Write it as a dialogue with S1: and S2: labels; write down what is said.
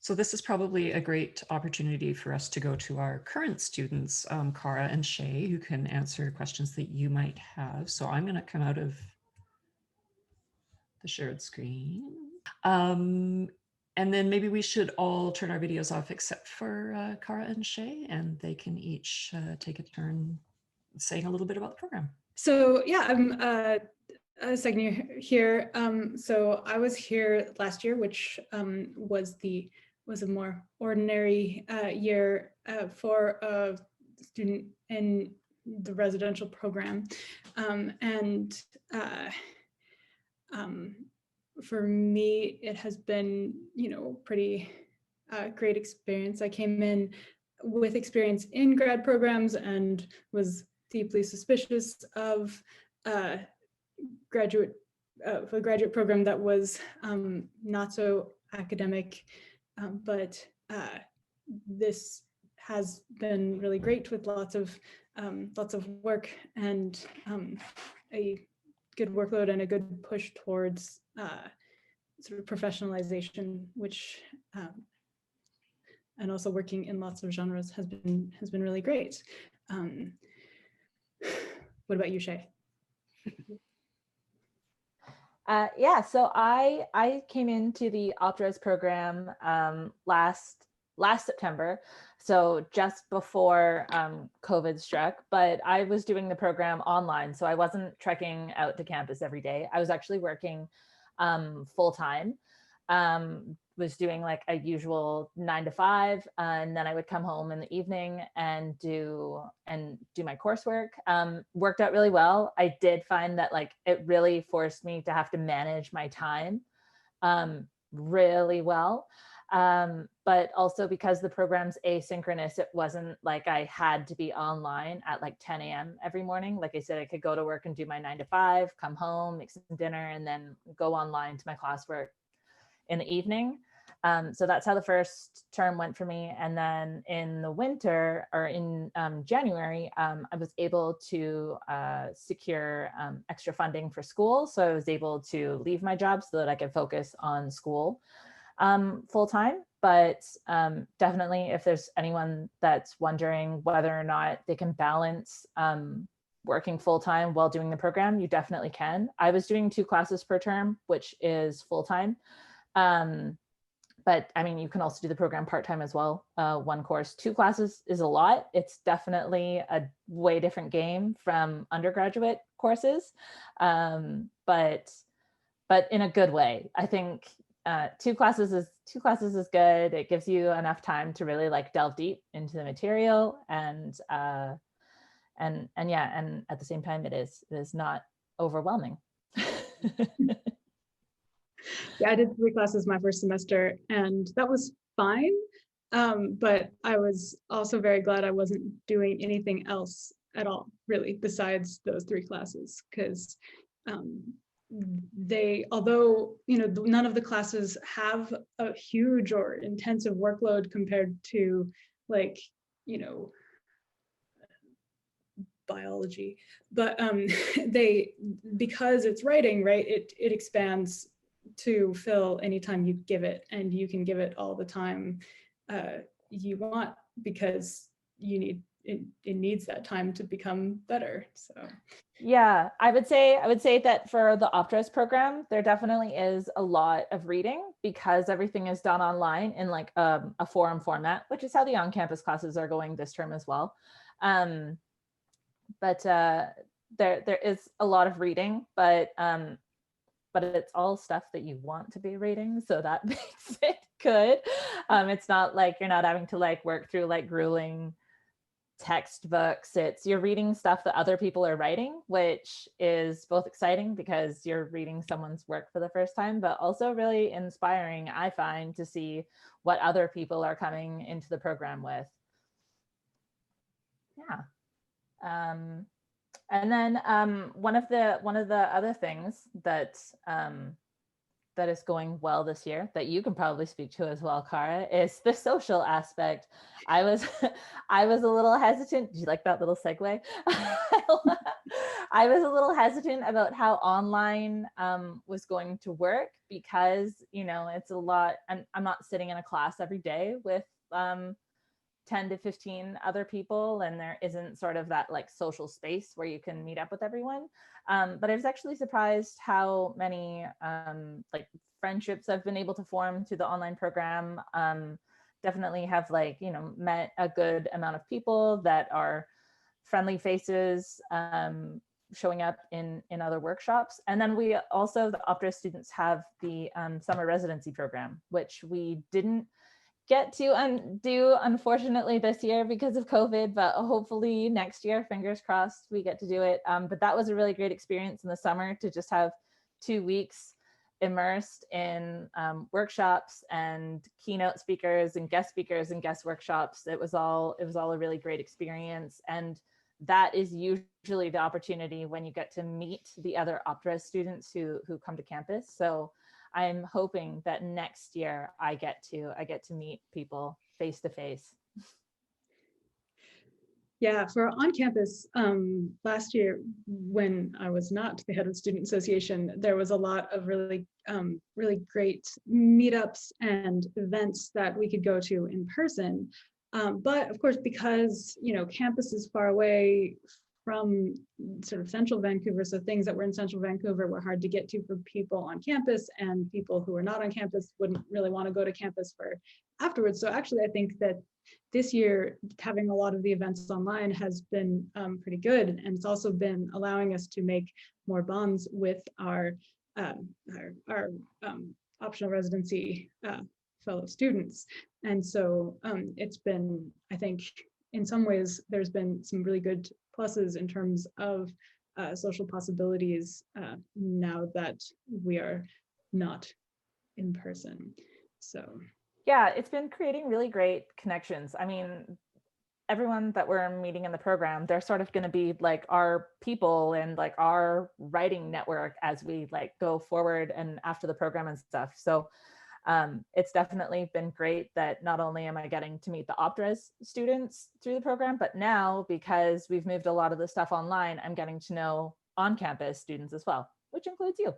S1: So this is probably a great opportunity for us to go to our current students, Cara and Shay, who can answer questions that you might have. So I'm going to come out of the shared screen. And then maybe we should all turn our videos off except for Cara and Shay, and they can each take a turn saying a little bit about the program.
S2: So yeah, I'm a second year here. So I was here last year, which was a more ordinary year for a student in the residential program, and for me, it has been, pretty great experience. I came in with experience in grad programs and was deeply suspicious of a graduate program that was not so academic, but this has been really great with lots of work and a good workload and a good push towards sort of professionalization, which and also working in lots of genres has been really great. What about you, Shay?
S3: Yeah, so I came into the Optras program last September, so just before COVID struck, but I was doing the program online, so I wasn't trekking out to campus every day. I was actually working full time, was doing like a usual 9 to 5, and then I would come home in the evening and do my coursework. Worked out really well. I did find that like it really forced me to have to manage my time really well. But also because the program's asynchronous, it wasn't like I had to be online at like 10 a.m. every morning. Like I said, I could go to work and do my 9 to 5, come home, make some dinner, and then go online to my classwork in the evening. So that's how the first term went for me. And then in the winter, or in January, I was able to secure extra funding for school. So I was able to leave my job so that I could focus on school full time. But definitely, if there's anyone that's wondering whether or not they can balance working full time while doing the program, you definitely can. I was doing 2 classes per term, which is full time. But I mean, you can also do the program part-time as well. 1 course, 2 classes is a lot. It's definitely a way different game from undergraduate courses, but in a good way. I think 2 classes is good. It gives you enough time to really like delve deep into the material, and yeah, and at the same time, it is not overwhelming.
S2: Yeah, I did 3 classes my first semester, and that was fine. But I was also very glad I wasn't doing anything else at all, really, besides those 3 classes, because although none of the classes have a huge or intensive workload compared to like biology, but because it's writing, right, it expands to fill anytime you give it, and you can give it all the time you want, because it needs that time to become better. So
S3: yeah, I would say that for the Optras program, there definitely is a lot of reading because everything is done online in like a forum format, which is how the on-campus classes are going this term as well. But there is a lot of reading, but it's all stuff that you want to be reading, so that makes it good. It's not like you're not having to like work through like grueling textbooks. You're reading stuff that other people are writing, which is both exciting because you're reading someone's work for the first time, but also really inspiring, I find, to see what other people are coming into the program with. Yeah. And then one of the other things that is going well this year that you can probably speak to as well, Cara, is the social aspect. I was a little hesitant. Did you like that little segue? I was a little hesitant about how online was going to work because, you know, it's a lot, and I'm not sitting in a class every day with 10 to 15 other people, and there isn't sort of that like social space where you can meet up with everyone. But I was actually surprised how many like friendships I've been able to form through the online program. Definitely have like, you know, met a good amount of people that are friendly faces showing up in other workshops. And then we also, the Opera students have the summer residency program, which we didn't get to do unfortunately this year because of COVID, but hopefully next year, fingers crossed, we get to do it. But that was a really great experience in the summer to just have 2 weeks immersed in workshops and keynote speakers and guest workshops. It was all a really great experience. And that is usually the opportunity when you get to meet the other Opera students who come to campus. So I'm hoping that next year I get to meet people face to face.
S2: Yeah, for on campus, last year when I was not the head of student association, there was a lot of really great meetups and events that we could go to in person. But of course, because campus is far away from sort of central Vancouver, so things that were in central Vancouver were hard to get to for people on campus, and people who were not on campus wouldn't really want to go to campus for afterwards. So actually, I think that this year, having a lot of the events online has been pretty good, and it's also been allowing us to make more bonds with our optional residency fellow students. And so it's been, I think, in some ways, there's been some really good pluses in terms of social possibilities now that we are not in person. So.
S3: Yeah, it's been creating really great connections. I mean, everyone that we're meeting in the program, they're sort of going to be like our people and like our writing network as we like go forward and after the program and stuff. So it's definitely been great that not only am I getting to meet the Optras students through the program, but now because we've moved a lot of the stuff online, I'm getting to know on-campus students as well, which includes you.